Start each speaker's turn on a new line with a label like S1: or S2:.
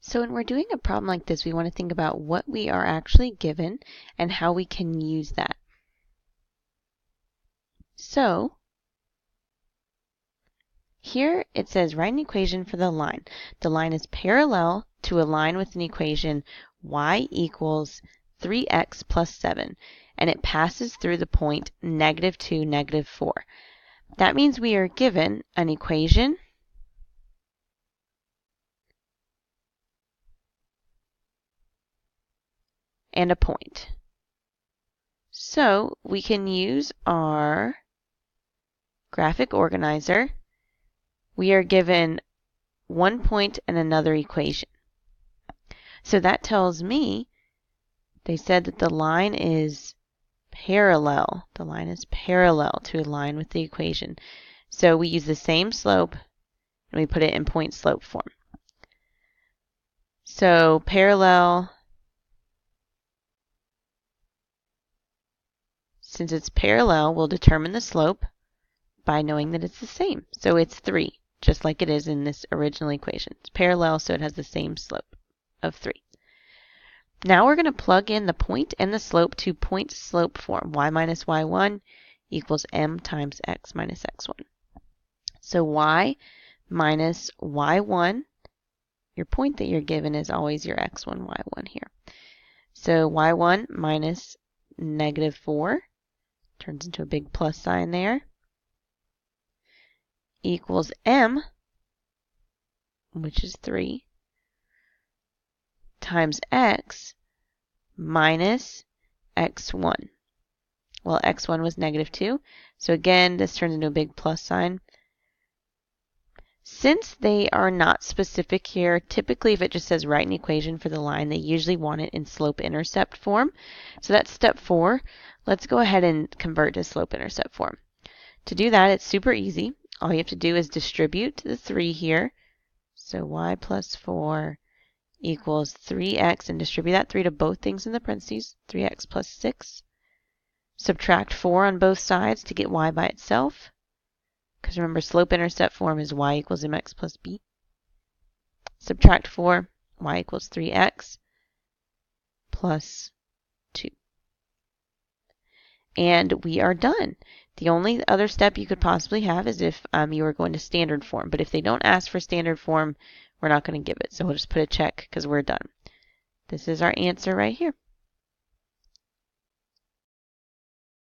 S1: So when we're doing a problem like this, we want to think about what we are actually given and how we can use that. So here it says write an equation for the line. The line is parallel to a line with an equation y equals 3x plus 7, and it passes through the point -2, -4. That means we are given an equation and a point. So we can use our graphic organizer. We are given one point and another equation. So that tells me they said that the line is parallel. The line is parallel to a line with the equation. So we use the same slope and we put it in point slope form. So parallel, since it's parallel, we'll determine the slope by knowing that it's the same. So it's 3, just like it is in this original equation. It's parallel, so it has the same slope of 3. Now we're going to plug in the point and the slope to point slope form. Y minus y1 equals m times x minus x1. So y minus y1, your point that you're given is always your x1, y1 here. So y1 minus -4, turns into a big plus sign there, equals m, which is 3, times x minus x1. Well, x1 was -2, so again, this turns into a big plus sign. Since they are not specific here, typically if it just says write an equation for the line, they usually want it in slope-intercept form. So that's step 4. Let's go ahead and convert to slope-intercept form. To do that, it's super easy. All you have to do is distribute the 3 here. So y plus 4 equals 3x, and distribute that 3 to both things in the parentheses, 3x plus 6. Subtract 4 on both sides to get y by itself. Because remember, slope-intercept form is y equals mx plus b. Subtract 4, y equals 3x plus 2. And we are done. The only other step you could possibly have is if you were going to standard form. But if they don't ask for standard form, we're not going to give it. So we'll just put a check because we're done. This is our answer right here.